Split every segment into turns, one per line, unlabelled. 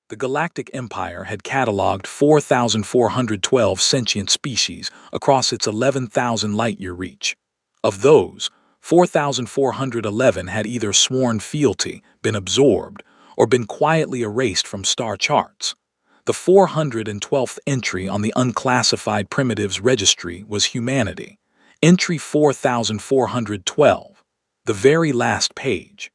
The Galactic Empire had cataloged 4,412 sentient species across its 11,000 light-year reach. Of those, 4,411 had either sworn fealty, been absorbed, or been quietly erased from star charts. The 412th entry on the Unclassified Primitives Registry was humanity. Entry 4,412. The very last page.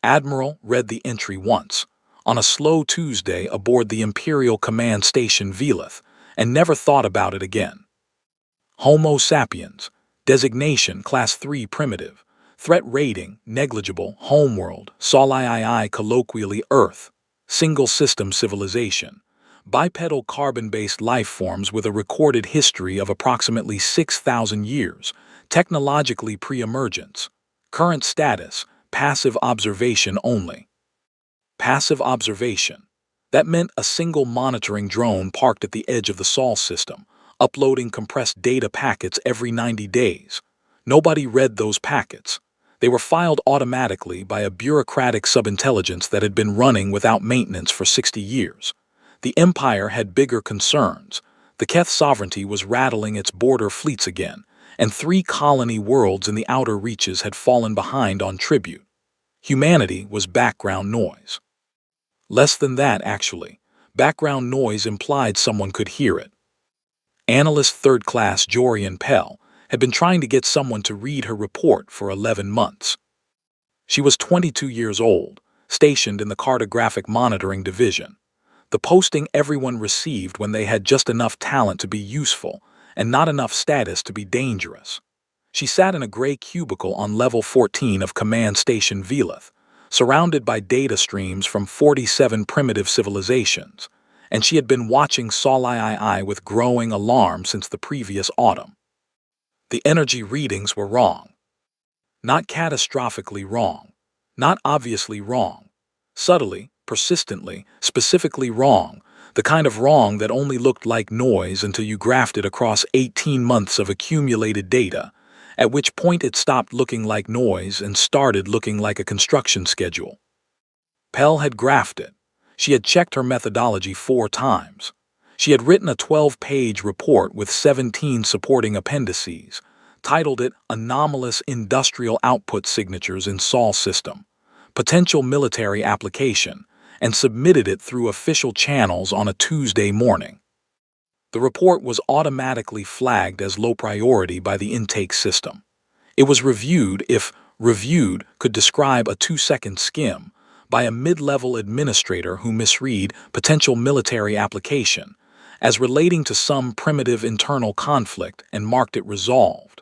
Admiral read the entry once, on a slow Tuesday aboard the Imperial Command Station Velith, and never thought about it again. Homo sapiens, designation Class 3 primitive, threat rating negligible, homeworld, Sol-III colloquially Earth, single system civilization, bipedal carbon-based life forms with a recorded history of approximately 6,000 years, technologically pre-emergence, current status, passive observation only. Passive observation. That meant a single monitoring drone parked at the edge of the Sol system, uploading compressed data packets every 90 days. Nobody read those packets. They were filed automatically by a bureaucratic subintelligence that had been running without maintenance for 60 years. The Empire had bigger concerns. The Keth sovereignty was rattling its border fleets again, and 3 colony worlds in the outer reaches had fallen behind on tribute. Humanity was background noise. Less than that, actually. Background noise implied someone could hear it. Analyst third class Jorian Pell had been trying to get someone to read her report for 11 months. She was 22 years old, stationed in the Cartographic Monitoring Division, the posting everyone received when they had just enough talent to be useful and not enough status to be dangerous. She sat in a gray cubicle on level 14 of Command Station Velith, surrounded by data streams from 47 primitive civilizations, and she had been watching Sol-III with growing alarm since the previous autumn. The energy readings were wrong. Not catastrophically wrong. Not obviously wrong. Subtly, persistently, specifically wrong, the kind of wrong that only looked like noise until you graphed it across 18 months of accumulated data, at which point it stopped looking like noise and started looking like a construction schedule. Pell had graphed it. She had checked her methodology 4 times. She had written a 12-page report with 17 supporting appendices, titled it Anomalous Industrial Output Signatures in Sol System, Potential Military Application, and submitted it through official channels on a Tuesday morning. The report was automatically flagged as low priority by the intake system. It was reviewed, if reviewed could describe a 2-second skim, by a mid-level administrator who misread potential military application as relating to some primitive internal conflict and marked it resolved.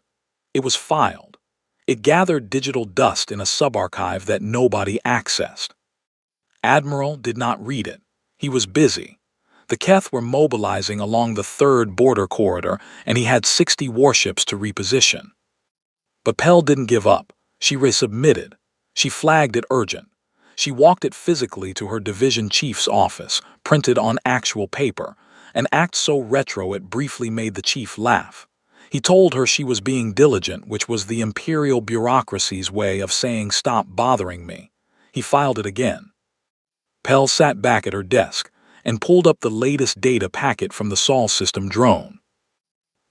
It was filed. It gathered digital dust in a subarchive that nobody accessed. Admiral did not read it. He was busy. The Keth were mobilizing along the 3rd border corridor, and he had 60 warships to reposition. But Pell didn't give up. She resubmitted. She flagged it urgent. She walked it physically to her division chief's office, printed on actual paper, an act so retro it briefly made the chief laugh. He told her she was being diligent, which was the imperial bureaucracy's way of saying stop bothering me. He filed it again. Pell sat back at her desk and pulled up the latest data packet from the Sol system drone.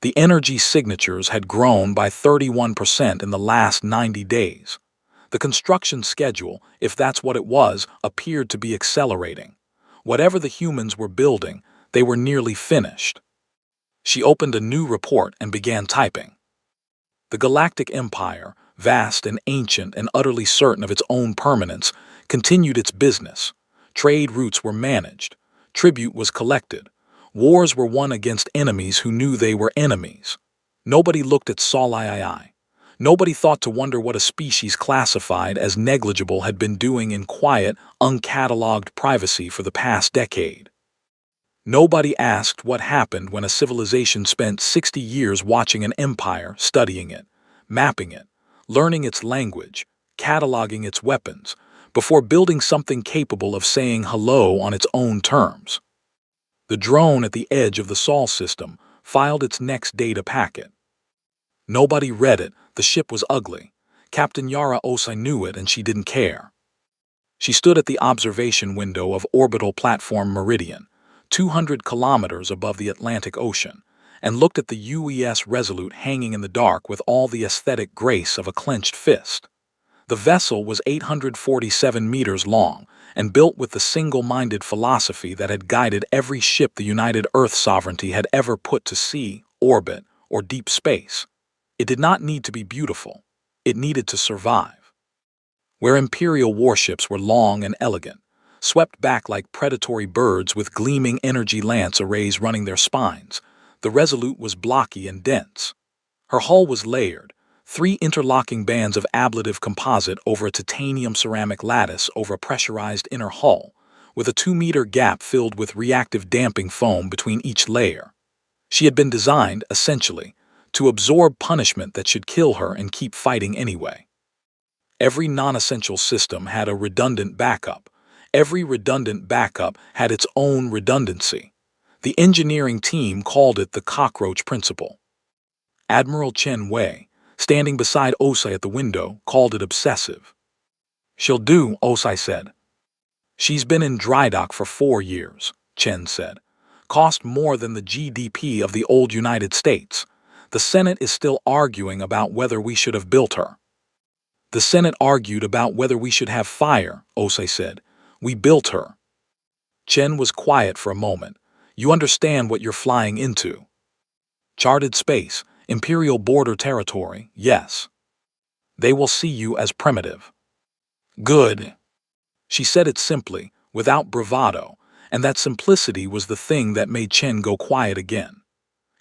The energy signatures had grown by 31% in the last 90 days. The construction schedule, if that's what it was, appeared to be accelerating. Whatever the humans were building, they were nearly finished. She opened a new report and began typing. The Galactic Empire, vast and ancient and utterly certain of its own permanence, continued its business. Trade routes were managed. Tribute was collected. Wars were won against enemies who knew they were enemies. Nobody looked at Sol-III. Nobody thought to wonder what a species classified as negligible had been doing in quiet, uncatalogued privacy for the past decade. Nobody asked what happened when a civilization spent 60 years watching an empire, studying it, mapping it, learning its language, cataloging its weapons, before building something capable of saying hello on its own terms. The drone at the edge of the Sol system filed its next data packet. Nobody read it. The ship was ugly. Captain Yara Osai knew it, and she didn't care. She stood at the observation window of orbital platform Meridian, 200 kilometers above the Atlantic Ocean, and looked at the UES Resolute hanging in the dark with all the aesthetic grace of a clenched fist. The vessel was 847 meters long and built with the single-minded philosophy that had guided every ship the United Earth Sovereignty had ever put to sea, orbit, or deep space. It did not need to be beautiful. It needed to survive. Where Imperial warships were long and elegant, swept back like predatory birds with gleaming energy lance arrays running their spines, the Resolute was blocky and dense. Her hull was layered, 3 interlocking bands of ablative composite over a titanium ceramic lattice over a pressurized inner hull, with a 2-meter gap filled with reactive damping foam between each layer. She had been designed, essentially, to absorb punishment that should kill her and keep fighting anyway. Every non-essential system had a redundant backup. Every redundant backup had its own redundancy. The engineering team called it the cockroach principle. Admiral Chen Wei, standing beside Osai at the window, called it obsessive. "She'll do," Osai said. "She's been in dry dock for 4 years, Chen said. "Cost more than the GDP of the old United States. The Senate is still arguing about whether we should have built her." "The Senate argued about whether we should have fire," Osai said. "We built her." Chen was quiet for a moment. "You understand what you're flying into?" "Charted space, Imperial border territory, yes. They will see you as primitive." "Good." She said it simply, without bravado, and that simplicity was the thing that made Chen go quiet again.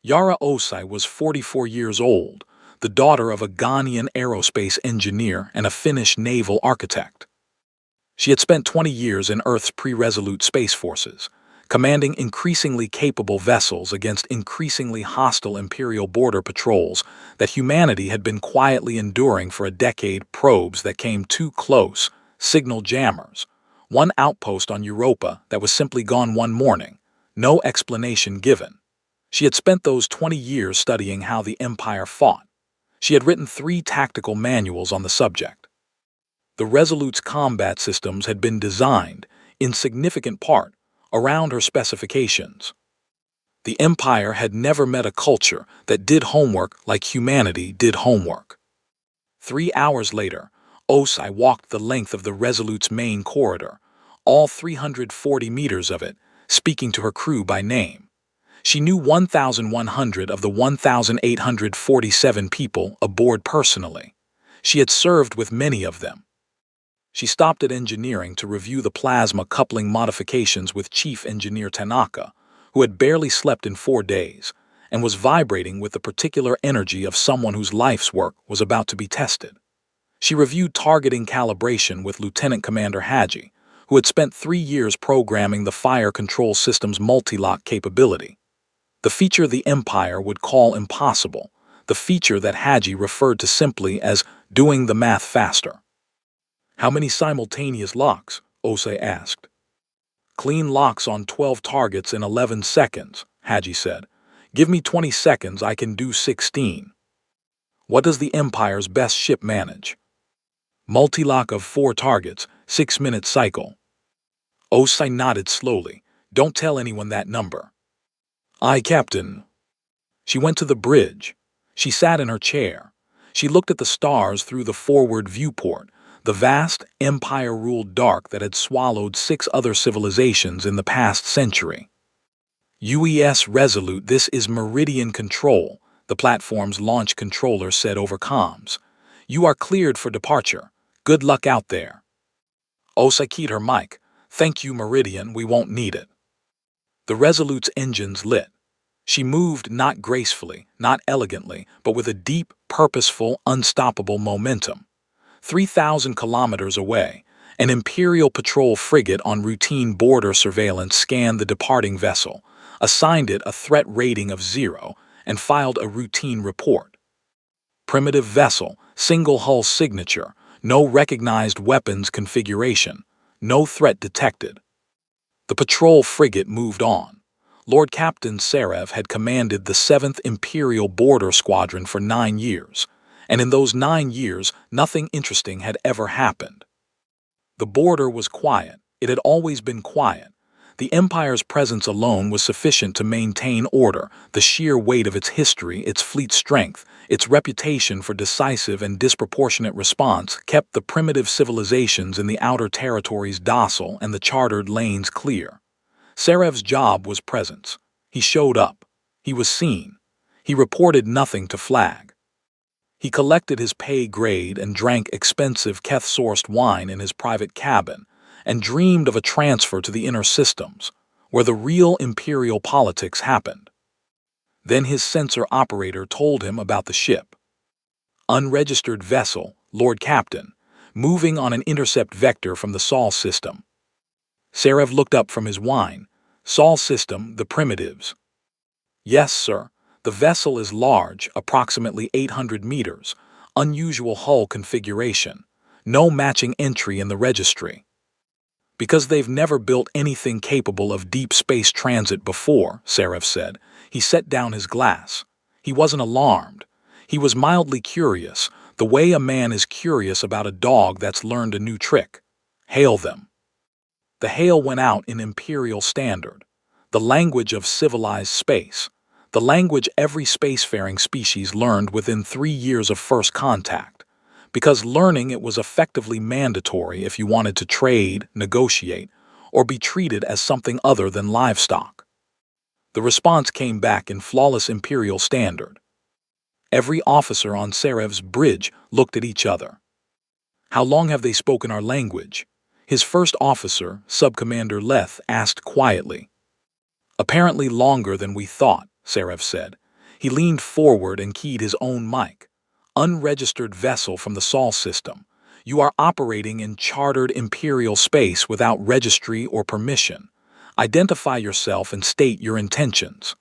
Yara Osai was 44 years old, the daughter of a Ghanaian aerospace engineer and a Finnish naval architect. She had spent 20 years in Earth's pre-Resolute space forces, commanding increasingly capable vessels against increasingly hostile Imperial border patrols that humanity had been quietly enduring for a decade. Probes that came too close, signal jammers, one outpost on Europa that was simply gone one morning, no explanation given. She had spent those 20 years studying how the Empire fought. She had written 3 tactical manuals on the subject. The Resolute's combat systems had been designed, in significant part, around her specifications. The Empire had never met a culture that did homework like humanity did homework. 3 hours later, Osai walked the length of the Resolute's main corridor, all 340 meters of it, speaking to her crew by name. She knew 1,100 of the 1,847 people aboard personally. She had served with many of them. She stopped at engineering to review the plasma coupling modifications with Chief Engineer Tanaka, who had barely slept in 4 days, and was vibrating with the particular energy of someone whose life's work was about to be tested. She reviewed targeting calibration with Lieutenant Commander Haji, who had spent 3 years programming the fire control system's multi-lock capability. The feature the Empire would call impossible, the feature that Haji referred to simply as doing the math faster. "How many simultaneous locks?" Osei asked. "Clean locks on 12 targets in 11 seconds, Haji said. "Give me 20 seconds, I can do 16. "What does the Empire's best ship manage?" "Multi-lock of 4 targets, 6-minute cycle." Osei nodded slowly. "Don't tell anyone that number." "Aye, Captain." She went to the bridge. She sat in her chair. She looked at the stars through the forward viewport, the vast, Empire-ruled dark that had swallowed 6 other civilizations in the past century. "UES Resolute, this is Meridian Control," the platform's launch controller said over comms. "You are cleared for departure. Good luck out there." Osei keyed her mic. "Thank you, Meridian, we won't need it." The Resolute's engines lit. She moved not gracefully, not elegantly, but with a deep, purposeful, unstoppable momentum. 3,000 kilometers away, an Imperial patrol frigate on routine border surveillance scanned the departing vessel, assigned it a threat rating of 0, and filed a routine report. Primitive vessel, single hull signature, no recognized weapons configuration, no threat detected. The patrol frigate moved on. Lord Captain Serev had commanded the 7th Imperial Border Squadron for 9 years, and in those 9 years nothing interesting had ever happened. The border was quiet. It had always been quiet. The Empire's presence alone was sufficient to maintain order. The sheer weight of its history, its fleet strength, its reputation for decisive and disproportionate response kept the primitive civilizations in the outer territories docile and the chartered lanes clear. Serev's job was presence. He showed up. He was seen. He reported nothing to flag. He collected his pay grade and drank expensive Keth-sourced wine in his private cabin, and dreamed of a transfer to the inner systems, where the real imperial politics happened. Then his sensor operator told him about the ship. Unregistered vessel, Lord Captain, moving on an intercept vector from the Sol system. Serev looked up from his wine. Sol system, the primitives. Yes, sir. The vessel is large, approximately 800 meters, unusual hull configuration, no matching entry in the registry. Because they've never built anything capable of deep space transit before, Serev said. He set down his glass. He wasn't alarmed. He was mildly curious, the way a man is curious about a dog that's learned a new trick. Hail them. The hail went out in Imperial Standard, the language of civilized space, the language every spacefaring species learned within 3 years of first contact, because learning it was effectively mandatory if you wanted to trade, negotiate, or be treated as something other than livestock. The response came back in flawless Imperial Standard. Every officer on Serev's bridge looked at each other. How long have they spoken our language? His first officer, Subcommander Leth, asked quietly. Apparently longer than we thought, Serev said. He leaned forward and keyed his own mic. Unregistered vessel from the Sol system. You are operating in chartered Imperial space without registry or permission. Identify yourself and state your intentions.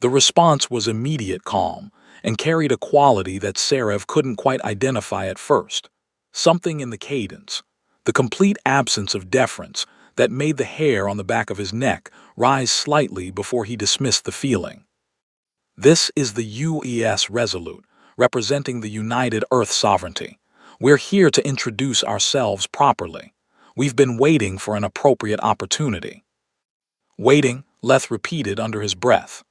The response was immediate calm and carried a quality that Serev couldn't quite identify at first. Something in the cadence, the complete absence of deference that made the hair on the back of his neck rise slightly before he dismissed the feeling. This is the UES Resolute, representing the United Earth Sovereignty. We're here to introduce ourselves properly. We've been waiting for an appropriate opportunity. Waiting, Leth repeated under his breath.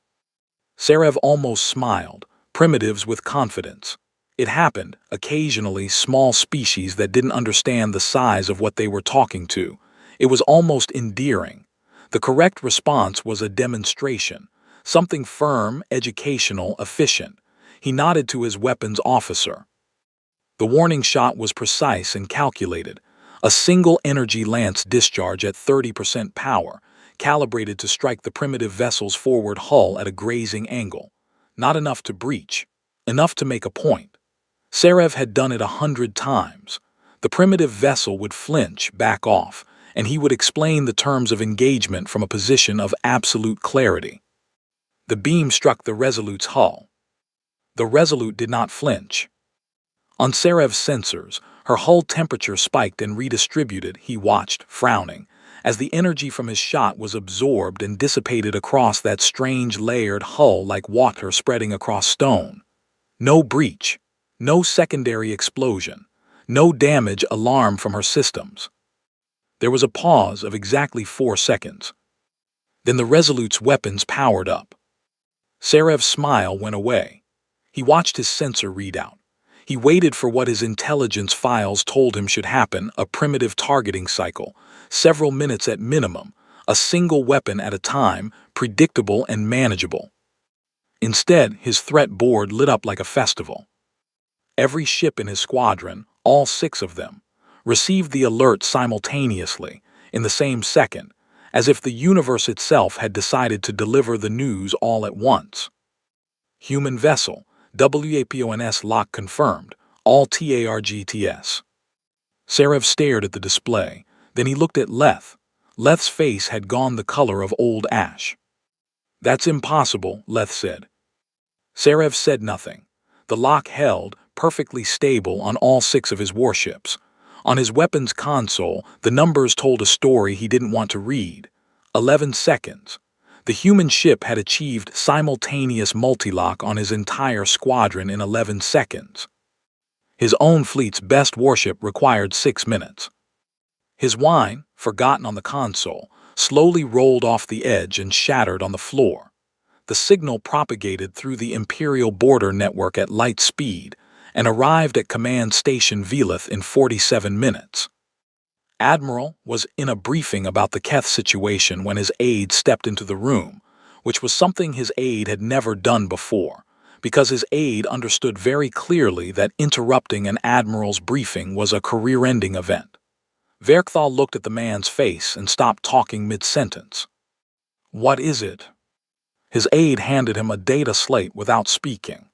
Serev almost smiled, primitives with confidence. It happened, occasionally small species that didn't understand the size of what they were talking to. It was almost endearing. The correct response was a demonstration, something firm, educational, efficient. He nodded to his weapons officer. The warning shot was precise and calculated. A single energy lance discharge at 30% power, calibrated to strike the primitive vessel's forward hull at a grazing angle. Not enough to breach, enough to make a point. Serev had done it 100 times. The primitive vessel would flinch, back off, and he would explain the terms of engagement from a position of absolute clarity. The beam struck the Resolute's hull. The Resolute did not flinch. On Serev's sensors, her hull temperature spiked and redistributed. He watched, frowning, as the energy from his shot was absorbed and dissipated across that strange layered hull like water spreading across stone. No breach. No secondary explosion, no damage alarm from her systems. There was a pause of exactly 4 seconds. Then the Resolute's weapons powered up. Serev's smile went away. He watched his sensor readout. He waited for what his intelligence files told him should happen, a primitive targeting cycle, several minutes at minimum, a single weapon at a time, predictable and manageable. Instead, his threat board lit up like a festival. Every ship in his squadron, all 6 of them, received the alert simultaneously, in the same second, as if the universe itself had decided to deliver the news all at once. Human vessel, WAPONS lock confirmed, all TARGTS. Serev stared at the display, then he looked at Leth. Leth's face had gone the color of old ash. That's impossible, Leth said. Serev said nothing. The lock held, perfectly stable on all 6 of his warships. On his weapons console, the numbers told a story he didn't want to read. 11 seconds. The human ship had achieved simultaneous multilock on his entire squadron in 11 seconds. His own fleet's best warship required 6 minutes. His wine, forgotten on the console, slowly rolled off the edge and shattered on the floor. The signal propagated through the Imperial border network at light speed and arrived at Command Station Velith in 47 minutes. Admiral was in a briefing about the Keth situation when his aide stepped into the room, which was something his aide had never done before, because his aide understood very clearly that interrupting an admiral's briefing was a career-ending event. Verkthal looked at the man's face and stopped talking mid-sentence. "What is it?" His aide handed him a data slate without speaking.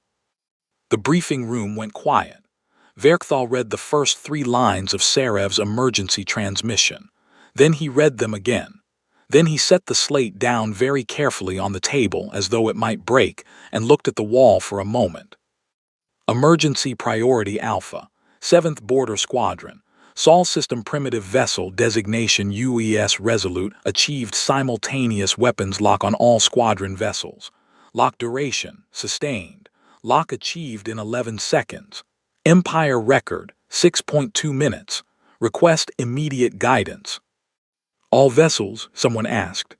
The briefing room went quiet. Verkthal read the first 3 lines of Serev's emergency transmission. Then he read them again. Then he set the slate down very carefully on the table as though it might break and looked at the wall for a moment. Emergency Priority Alpha, 7th Border Squadron, Sol System Primitive Vessel Designation UES Resolute achieved simultaneous weapons lock on all squadron vessels. Lock duration, sustained. Lock achieved in 11 seconds. Empire record, 6.2 minutes. Request immediate guidance. "All vessels?" someone asked.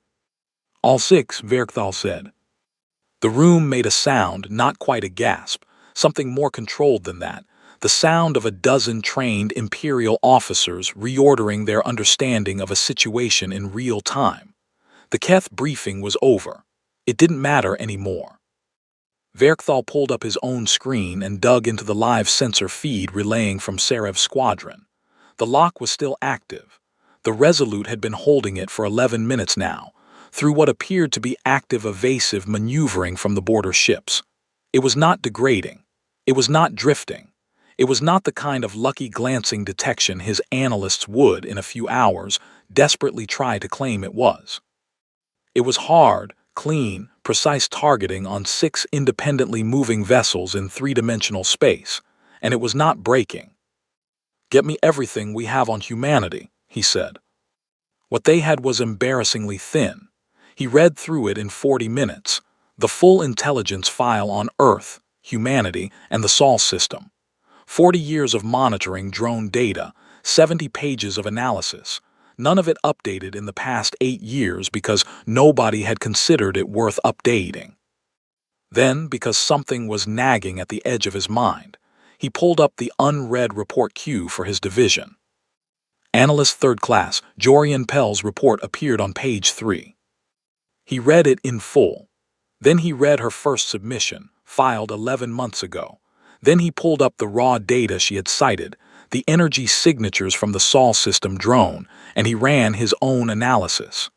"All 6, Verkthal said. The room made a sound, not quite a gasp, something more controlled than that, the sound of a dozen trained Imperial officers reordering their understanding of a situation in real time. The Keth briefing was over. It didn't matter anymore. Verkthal pulled up his own screen and dug into the live sensor feed relaying from Serev's squadron. The lock was still active. The Resolute had been holding it for 11 minutes now, through what appeared to be active evasive maneuvering from the border ships. It was not degrading. It was not drifting. It was not the kind of lucky glancing detection his analysts would, in a few hours, desperately try to claim it was. It was hard, clean, precise targeting on 6 independently moving vessels in 3-dimensional space, and it was not breaking. "Get me everything we have on humanity," he said. What they had was embarrassingly thin. He read through it in 40 minutes, the full intelligence file on Earth, humanity, and the Sol system. 40 years of monitoring drone data, 70 pages of analysis, none of it updated in the past 8 years because nobody had considered it worth updating. Then, because something was nagging at the edge of his mind, he pulled up the unread report queue for his division. Analyst 3rd Class Jorian Pell's report appeared on page 3. He read it in full. Then he read her first submission, filed 11 months ago. Then he pulled up the raw data she had cited, the energy signatures from the Sol system drone, and he ran his own analysis.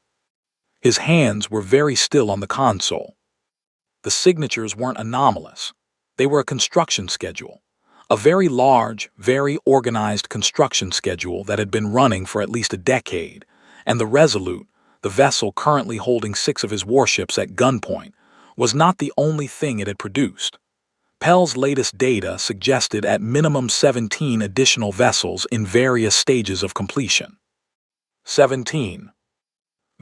His hands were very still on the console. The signatures weren't anomalous. They were a construction schedule. A very large, very organized construction schedule that had been running for at least a decade, and the Resolute, the vessel currently holding 6 of his warships at gunpoint, was not the only thing it had produced. Pell's latest data suggested at minimum 17 additional vessels in various stages of completion. 17.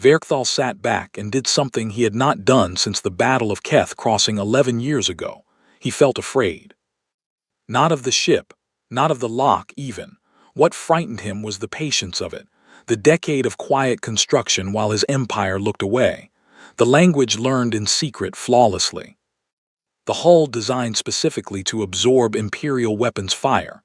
Verkthal sat back and did something he had not done since the Battle of Keth crossing 11 years ago. He felt afraid. Not of the ship, not of the lock even. What frightened him was the patience of it, the decade of quiet construction while his empire looked away, the language learned in secret flawlessly. The hull designed specifically to absorb Imperial weapons fire.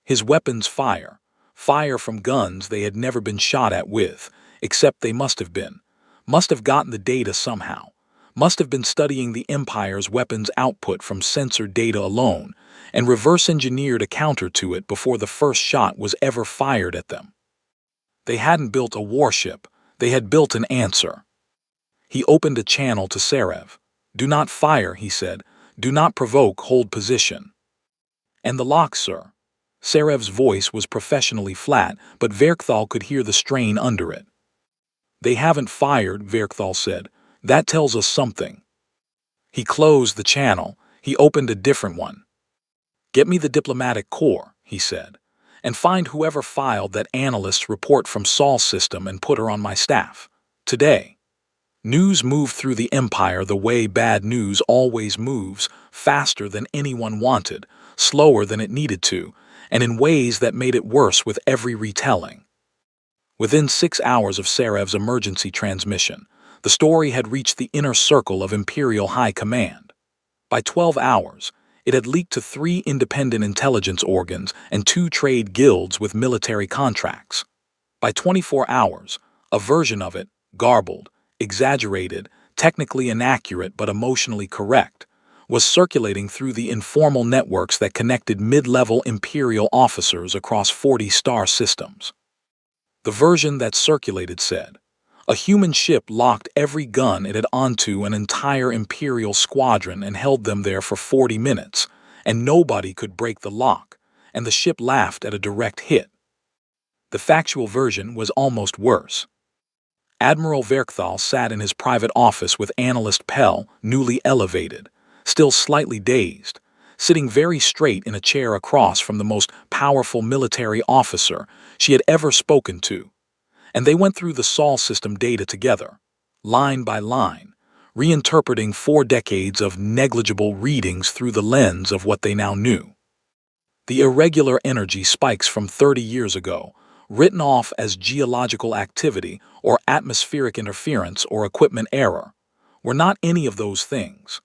His weapons fire from guns they had never been shot at with, except they must have gotten the data somehow, must have been studying the Empire's weapons output from sensor data alone, and reverse-engineered a counter to it before the first shot was ever fired at them. They hadn't built a warship, they had built an answer. He opened a channel to Serev. "Do not fire," he said. "Do not provoke, hold position." "And the lock, sir?" Serev's voice was professionally flat, but Verkthal could hear the strain under it. "They haven't fired," Verkthal said. "That tells us something." He closed the channel. He opened a different one. "Get me the diplomatic corps," he said, "and find whoever filed that analyst's report from Sol system and put her on my staff. Today." News moved through the Empire the way bad news always moves, faster than anyone wanted, slower than it needed to, and in ways that made it worse with every retelling. Within 6 hours of Sarev's emergency transmission, the story had reached the inner circle of Imperial High Command. By 12 hours, it had leaked to 3 independent intelligence organs and 2 trade guilds with military contracts. By 24 hours, a version of it, garbled, exaggerated, technically inaccurate but emotionally correct, was circulating through the informal networks that connected mid-level Imperial officers across 40 star systems. The version that circulated said, a human ship locked every gun it had onto an entire Imperial squadron and held them there for 40 minutes, and nobody could break the lock, and the ship laughed at a direct hit. The factual version was almost worse. Admiral Verkthal sat in his private office with Analyst Pell, newly elevated, still slightly dazed, sitting very straight in a chair across from the most powerful military officer she had ever spoken to, and they went through the Sol system data together, line by line, reinterpreting 4 decades of negligible readings through the lens of what they now knew. The irregular energy spikes from 30 years ago, written off as geological activity or atmospheric interference or equipment error, were not any of those things.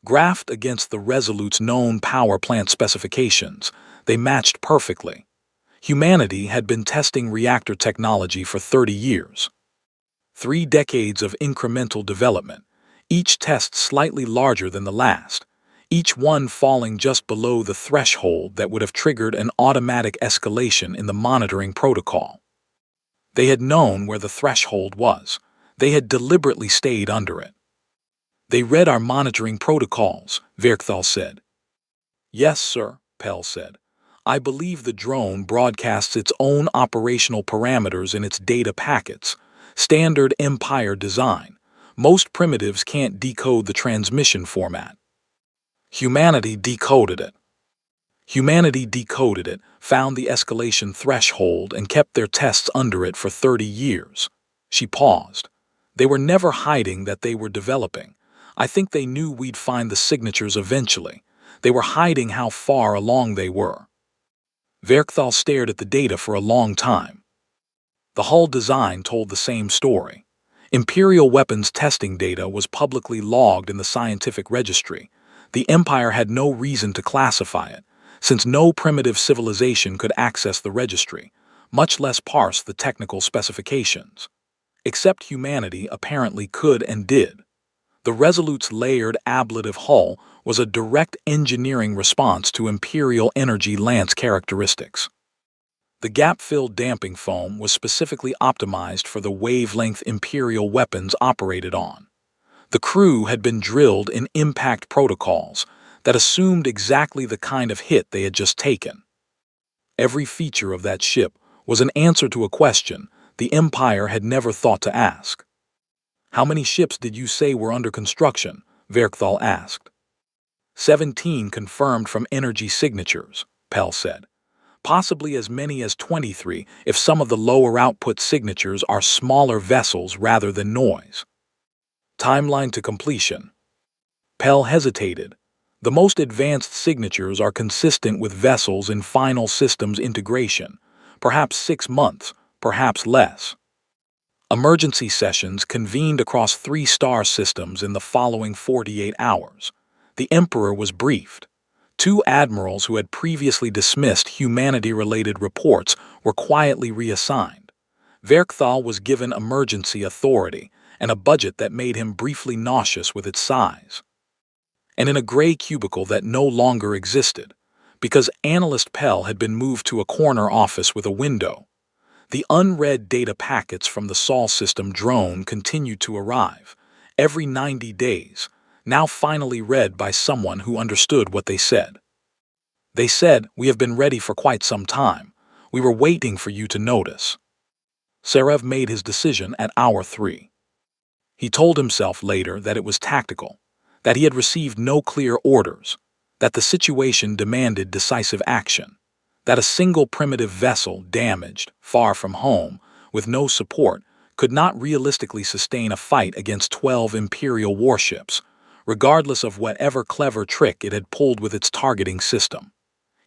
Graphed against the Resolute's known power plant specifications, they matched perfectly. Humanity had been testing reactor technology for 30 years. 3 decades of incremental development, each test slightly larger than the last, each one falling just below the threshold that would have triggered an automatic escalation in the monitoring protocol. They had known where the threshold was. They had deliberately stayed under it. They read our monitoring protocols, Verkthal said. Yes, sir, Pell said. I believe the drone broadcasts its own operational parameters in its data packets, standard Empire design. Most primitives can't decode the transmission format. Humanity decoded it. Humanity decoded it, found the escalation threshold, and kept their tests under it for 30 years. She paused. They were never hiding that they were developing. I think they knew we'd find the signatures eventually. They were hiding how far along they were. Verkthal stared at the data for a long time. The hull design told the same story. Imperial weapons testing data was publicly logged in the scientific registry. The Empire had no reason to classify it, since no primitive civilization could access the registry, much less parse the technical specifications. Except humanity apparently could and did. The Resolute's layered ablative hull was a direct engineering response to Imperial energy lance characteristics. The gap-filled damping foam was specifically optimized for the wavelength Imperial weapons operated on. The crew had been drilled in impact protocols that assumed exactly the kind of hit they had just taken. Every feature of that ship was an answer to a question the Empire had never thought to ask. How many ships did you say were under construction? Verkthal asked. 17 confirmed from energy signatures, Pell said. Possibly as many as 23 if some of the lower output signatures are smaller vessels rather than noise. Timeline to completion. Pell hesitated. The most advanced signatures are consistent with vessels in final systems integration, perhaps 6 months, perhaps less. Emergency sessions convened across 3 star systems in the following 48 hours. The Emperor was briefed. 2 admirals who had previously dismissed humanity-related reports were quietly reassigned. Verkthal was given emergency authority and a budget that made him briefly nauseous with its size. And in a gray cubicle that no longer existed, because Analyst Pell had been moved to a corner office with a window, the unread data packets from the Sol system drone continued to arrive, every 90 days, now finally read by someone who understood what they said. They said, "We have been ready for quite some time. We were waiting for you to notice." Sarev made his decision at hour 3. He told himself later that it was tactical, that he had received no clear orders, that the situation demanded decisive action, that a single primitive vessel damaged, far from home, with no support, could not realistically sustain a fight against 12 Imperial warships, regardless of whatever clever trick it had pulled with its targeting system.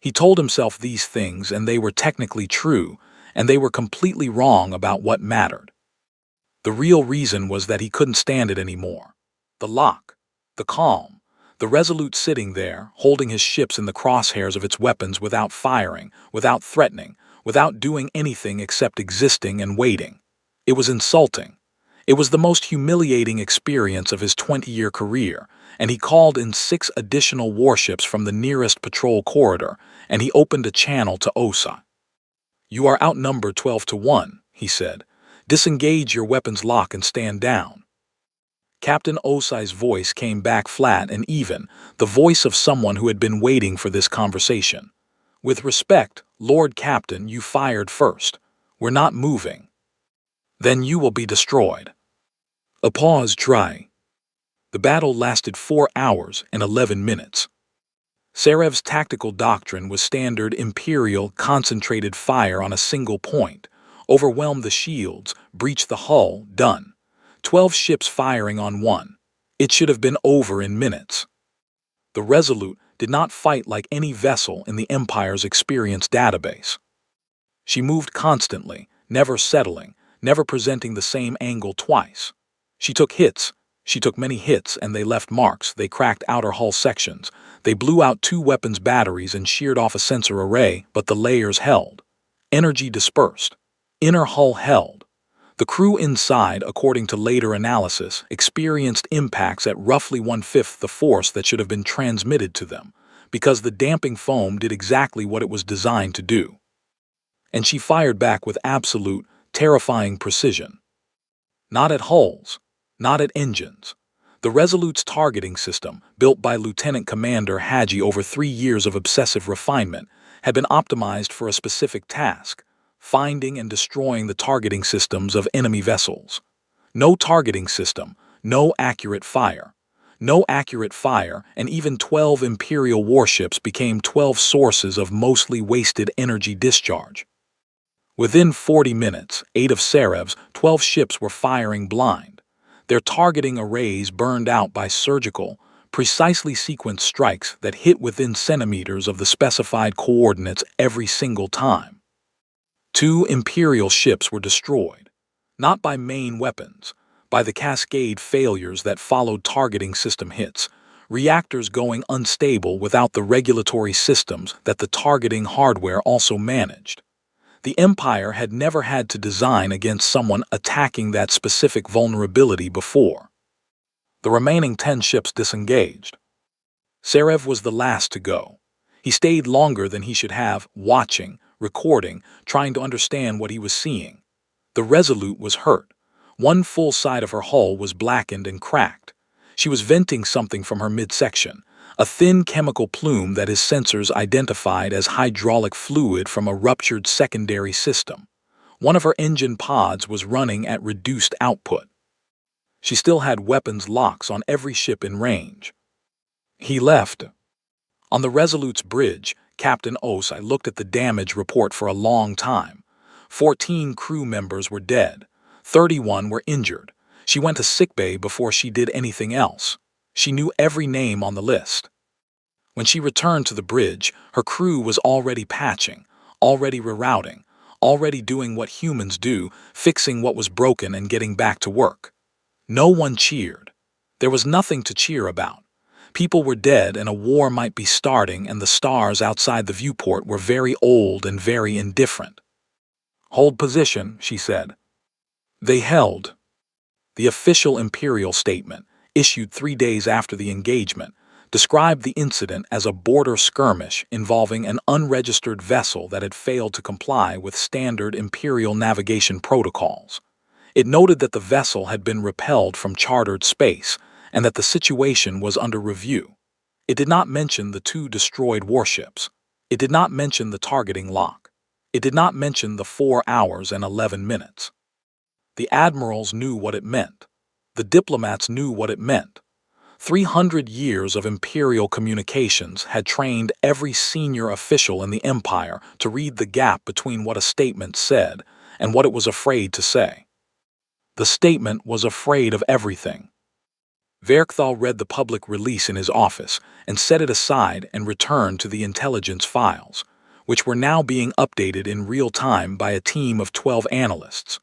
He told himself these things, and they were technically true, and they were completely wrong about what mattered. The real reason was that he couldn't stand it anymore. The lock, the calm, the Resolute sitting there, holding his ships in the crosshairs of its weapons without firing, without threatening, without doing anything except existing and waiting. It was insulting. It was the most humiliating experience of his 20-year career, and he called in 6 additional warships from the nearest patrol corridor, and he opened a channel to Osa. "You are outnumbered 12 to 1, he said. "Disengage your weapons lock and stand down." Captain Osai's voice came back flat and even, the voice of someone who had been waiting for this conversation. "With respect, Lord Captain, you fired first. We're not moving. Then you will be destroyed." A pause try. The battle lasted 4 hours and 11 minutes. Serev's tactical doctrine was standard Imperial concentrated fire on a single point. Overwhelm the shields, breach the hull, done. 12 ships firing on one. It should have been over in minutes. The Resolute did not fight like any vessel in the Empire's experience database. She moved constantly, never settling, never presenting the same angle twice. She took hits. She took many hits, and they left marks. They cracked outer hull sections. They blew out 2 weapons batteries and sheared off a sensor array, but the layers held. Energy dispersed. Inner hull held. The crew inside, according to later analysis, experienced impacts at roughly 1/5 the force that should have been transmitted to them, because the damping foam did exactly what it was designed to do. And she fired back with absolute, terrifying precision. Not at hulls, not at engines. The Resolute's targeting system, built by Lieutenant Commander Hadji over 3 years of obsessive refinement, had been optimized for a specific task: finding and destroying the targeting systems of enemy vessels. No targeting system, no accurate fire. No accurate fire, and even 12 Imperial warships became 12 sources of mostly wasted energy discharge. Within 40 minutes, 8 of Serev's 12 ships were firing blind. Their targeting arrays burned out by surgical, precisely sequenced strikes that hit within centimeters of the specified coordinates every single time. 2 Imperial ships were destroyed, not by main weapons, by the cascade failures that followed targeting system hits, reactors going unstable without the regulatory systems that the targeting hardware also managed. The Empire had never had to design against someone attacking that specific vulnerability before. The remaining 10 ships disengaged. Serev was the last to go. He stayed longer than he should have, watching, recording, trying to understand what he was seeing. The Resolute was hurt. One full side of her hull was blackened and cracked. She was venting something from her midsection, a thin chemical plume that his sensors identified as hydraulic fluid from a ruptured secondary system. One of her engine pods was running at reduced output. She still had weapons locks on every ship in range. He left. On the Resolute's bridge, Captain Osai looked at the damage report for a long time. 14 crew members were dead. 31 were injured. She went to sickbay before she did anything else. She knew every name on the list. When she returned to the bridge, her crew was already patching, already rerouting, already doing what humans do, fixing what was broken and getting back to work. No one cheered. There was nothing to cheer about. People were dead and a war might be starting, and the stars outside the viewport were very old and very indifferent. "Hold position," she said. They held. The official Imperial statement, issued 3 days after the engagement, described the incident as a border skirmish involving an unregistered vessel that had failed to comply with standard Imperial navigation protocols. It noted that the vessel had been repelled from chartered space and that the situation was under review. It did not mention the 2 destroyed warships. It did not mention the targeting lock. It did not mention the 4 hours and 11 minutes. The admirals knew what it meant. The diplomats knew what it meant. 300 years of imperial communications had trained every senior official in the empire to read the gap between what a statement said and what it was afraid to say. The statement was afraid of everything. Verkthal read the public release in his office and set it aside and returned to the intelligence files. which were now being updated in real time by a team of 12 analysts,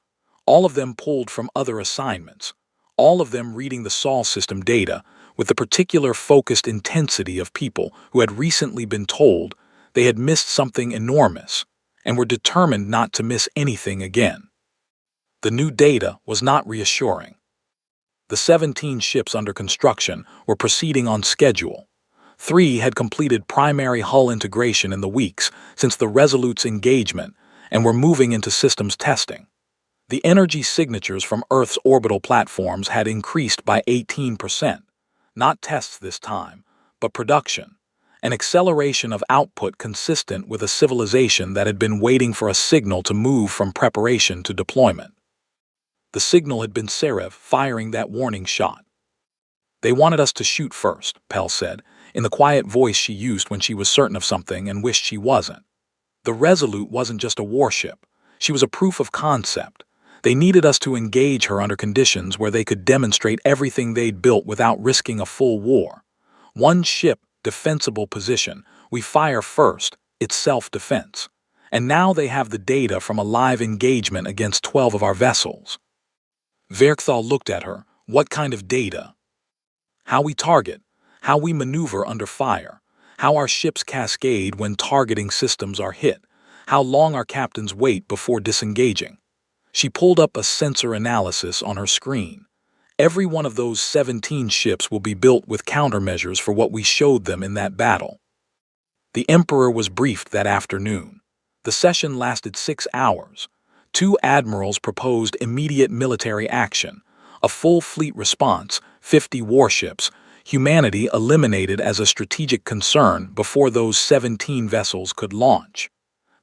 all of them pulled from other assignments, all of them reading the Sol system data with the particular focused intensity of people who had recently been told they had missed something enormous and were determined not to miss anything again. The new data was not reassuring. The 17 ships under construction were proceeding on schedule. 3 had completed primary hull integration in the weeks since the Resolute's engagement and were moving into systems testing. The energy signatures from Earth's orbital platforms had increased by 18%, not tests this time, but production, an acceleration of output consistent with a civilization that had been waiting for a signal to move from preparation to deployment. The signal had been Serev firing that warning shot. "They wanted us to shoot first," Pell said, in the quiet voice she used when she was certain of something and wished she wasn't. The Resolute wasn't just a warship. She was a proof of concept. They needed us to engage her under conditions where they could demonstrate everything they'd built without risking a full war. One ship, defensible position. We fire first, it's self-defense. And now they have the data from a live engagement against 12 of our vessels. Verkthal looked at her. What kind of data? How we target, how we maneuver under fire, how our ships cascade when targeting systems are hit, how long our captains wait before disengaging. She pulled up a sensor analysis on her screen. Every one of those 17 ships will be built with countermeasures for what we showed them in that battle. The Emperor was briefed that afternoon. The session lasted 6 hours. 2 admirals proposed immediate military action, a full fleet response, 50 warships, humanity eliminated as a strategic concern before those 17 vessels could launch.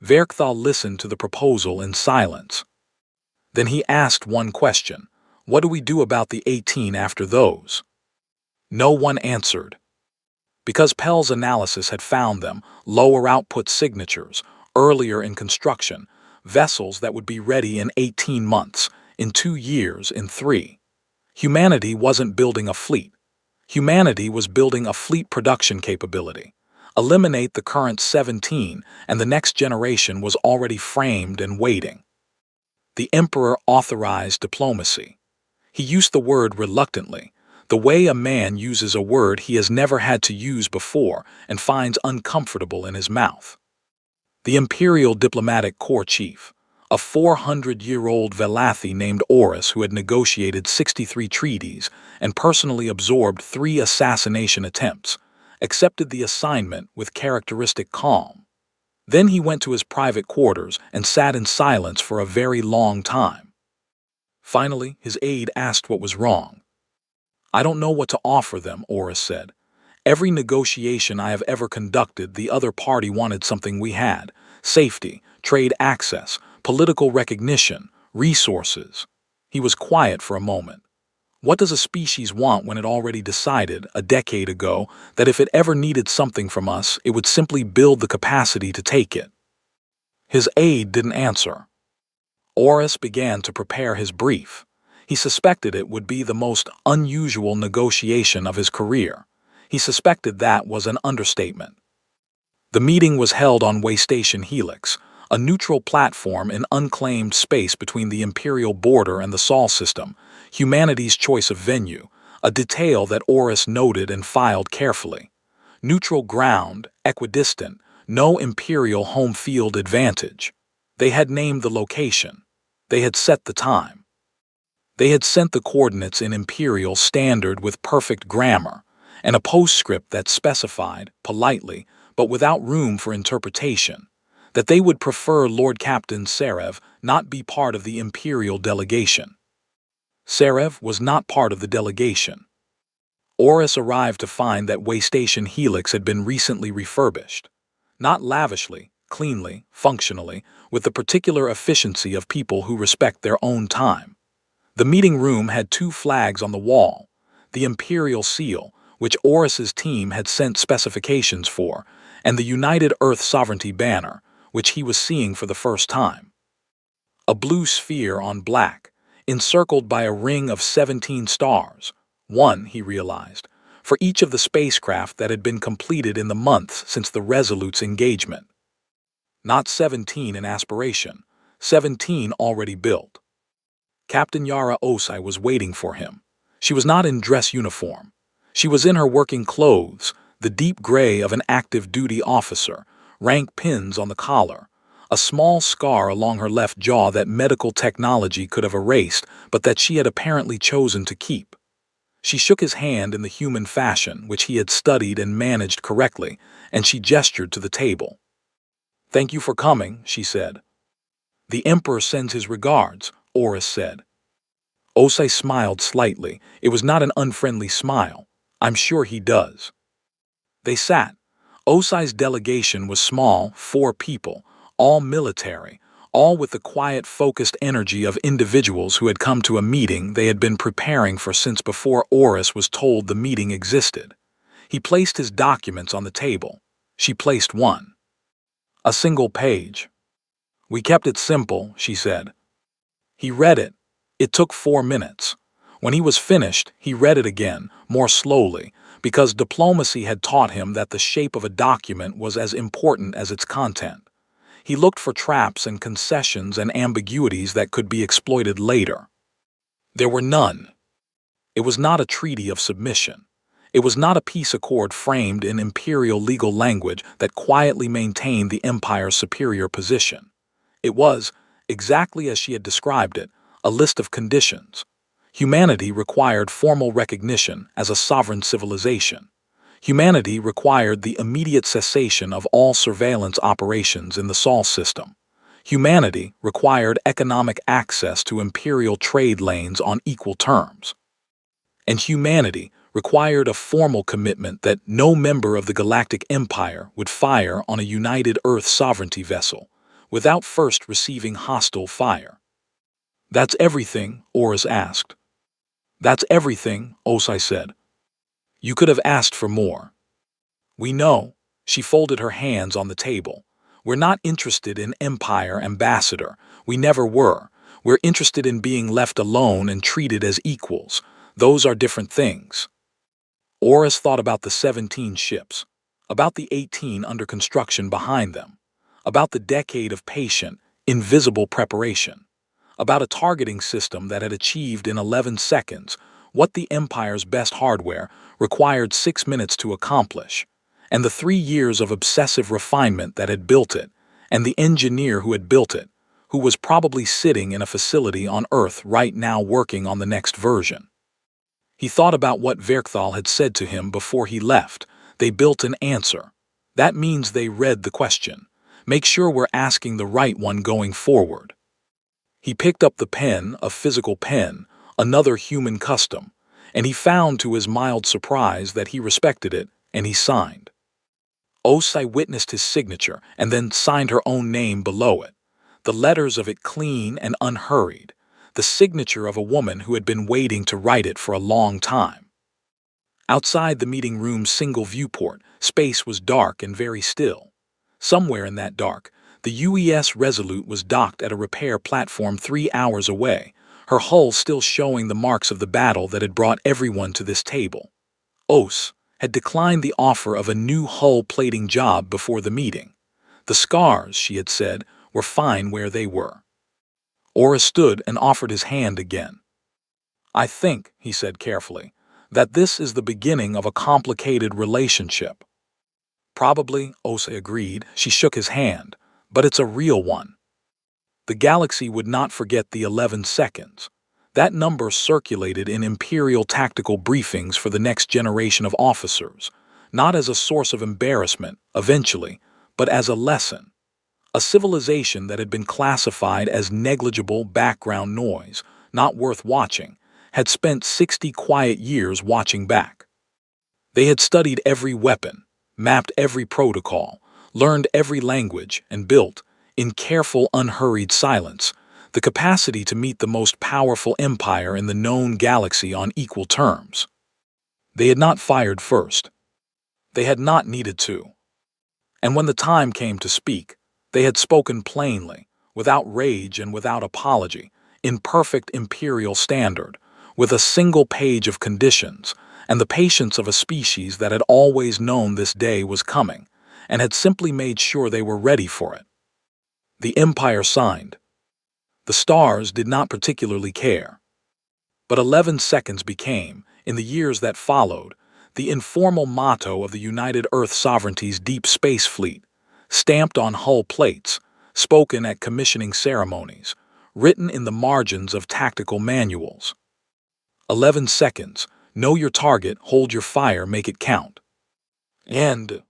Verkthal listened to the proposal in silence. Then he asked one question: what do we do about the 18 after those? No one answered. Because Pell's analysis had found them, lower output signatures, earlier in construction, vessels that would be ready in 18 months, in 2 years, in 3. Humanity wasn't building a fleet. Humanity was building a fleet production capability. Eliminate the current 17, and the next generation was already framed and waiting. The Emperor authorized diplomacy. He used the word reluctantly, the way a man uses a word he has never had to use before and finds uncomfortable in his mouth. The Imperial Diplomatic Corps Chief, a 400-year-old Velathi named Oris who had negotiated 63 treaties and personally absorbed 3 assassination attempts, accepted the assignment with characteristic calm. Then he went to his private quarters and sat in silence for a very long time. Finally, his aide asked what was wrong. "I don't know what to offer them," Oris said. "Every negotiation I have ever conducted, the other party wanted something we had: safety, trade access, political recognition, resources." He was quiet for a moment. What does a species want when it already decided, a decade ago, that if it ever needed something from us, it would simply build the capacity to take it? His aide didn't answer. Oris began to prepare his brief. He suspected it would be the most unusual negotiation of his career. He suspected that was an understatement. The meeting was held on Waystation Helix, a neutral platform in unclaimed space between the Imperial border and the Sol system, humanity's choice of venue, a detail that Oris noted and filed carefully. Neutral ground, equidistant, no Imperial home field advantage. They had named the location. They had set the time. They had sent the coordinates in Imperial standard with perfect grammar, and a postscript that specified, politely, but without room for interpretation, that they would prefer Lord Captain Serev not be part of the Imperial delegation. Serev was not part of the delegation. Oris arrived to find that Waystation Helix had been recently refurbished. Not lavishly, cleanly, functionally, with the particular efficiency of people who respect their own time. The meeting room had 2 flags on the wall: the Imperial Seal, which Oris's team had sent specifications for, and the United Earth Sovereignty banner, which he was seeing for the first time. A blue sphere on black, encircled by a ring of 17 stars, one, he realized, for each of the spacecraft that had been completed in the months since the Resolute's engagement. Not 17 in aspiration, 17 already built. Captain Yara Osai was waiting for him. She was not in dress uniform. She was in her working clothes, the deep gray of an active duty officer, rank pins on the collar, a small scar along her left jaw that medical technology could have erased, but that she had apparently chosen to keep. She shook his hand in the human fashion which he had studied and managed correctly, and she gestured to the table. "Thank you for coming," she said. "The Emperor sends his regards," Oris said. Osei smiled slightly. It was not an unfriendly smile. "I'm sure he does." They sat. Osei's delegation was small, 4 people, all military, all with the quiet, focused energy of individuals who had come to a meeting they had been preparing for since before Oris was told the meeting existed. He placed his documents on the table. She placed one. A single page. "We kept it simple," she said. He read it. It took 4 minutes. When he was finished, he read it again, more slowly, because diplomacy had taught him that the shape of a document was as important as its content. He looked for traps and concessions and ambiguities that could be exploited later. There were none. It was not a treaty of submission. It was not a peace accord framed in imperial legal language that quietly maintained the empire's superior position. It was, exactly as she had described it, a list of conditions. Humanity required formal recognition as a sovereign civilization. Humanity required the immediate cessation of all surveillance operations in the Sol system. Humanity required economic access to imperial trade lanes on equal terms. And humanity required a formal commitment that no member of the Galactic Empire would fire on a United Earth sovereignty vessel without first receiving hostile fire. "That's everything?" Oris asked. "That's everything," Osei said. "You could have asked for more." "We know." She folded her hands on the table. "We're not interested in Empire ambassador. We never were. We're interested in being left alone and treated as equals. Those are different things." Oris thought about the 17 ships, about the 18 under construction behind them, about the decade of patient, invisible preparation, about a targeting system that had achieved in 11 seconds what the Empire's best hardware required 6 minutes to accomplish, and the 3 years of obsessive refinement that had built it, and the engineer who had built it, who was probably sitting in a facility on Earth right now working on the next version. He thought about what Verkthal had said to him before he left. They built an answer. That means they read the question. Make sure we're asking the right one going forward. He picked up the pen, a physical pen, another human custom, and he found to his mild surprise that he respected it, and he signed. Osei witnessed his signature and then signed her own name below it, the letters of it clean and unhurried, the signature of a woman who had been waiting to write it for a long time. Outside the meeting room's single viewport, space was dark and very still. Somewhere in that dark, the UES Resolute was docked at a repair platform 3 hours away, her hull still showing the marks of the battle that had brought everyone to this table. Os had declined the offer of a new hull plating job before the meeting. The scars, she had said, were fine where they were. Oris stood and offered his hand again. "I think," he said carefully, "that this is the beginning of a complicated relationship." "Probably," Osei agreed. She shook his hand. "But it's a real one." The galaxy would not forget the 11 seconds. That number circulated in Imperial tactical briefings for the next generation of officers, not as a source of embarrassment, eventually, but as a lesson. A civilization that had been classified as negligible background noise, not worth watching, had spent 60 quiet years watching back. They had studied every weapon, mapped every protocol, learned every language, and built, in careful, unhurried silence, the capacity to meet the most powerful empire in the known galaxy on equal terms. They had not fired first. They had not needed to. And when the time came to speak, they had spoken plainly, without rage and without apology, in perfect imperial standard, with a single page of conditions, and the patience of a species that had always known this day was coming, and had simply made sure they were ready for it. The Empire signed. The stars did not particularly care. But 11 seconds became, in the years that followed, the informal motto of the United Earth Sovereignty's Deep Space Fleet, stamped on hull plates, spoken at commissioning ceremonies, written in the margins of tactical manuals. 11 seconds. Know your target, hold your fire, make it count. And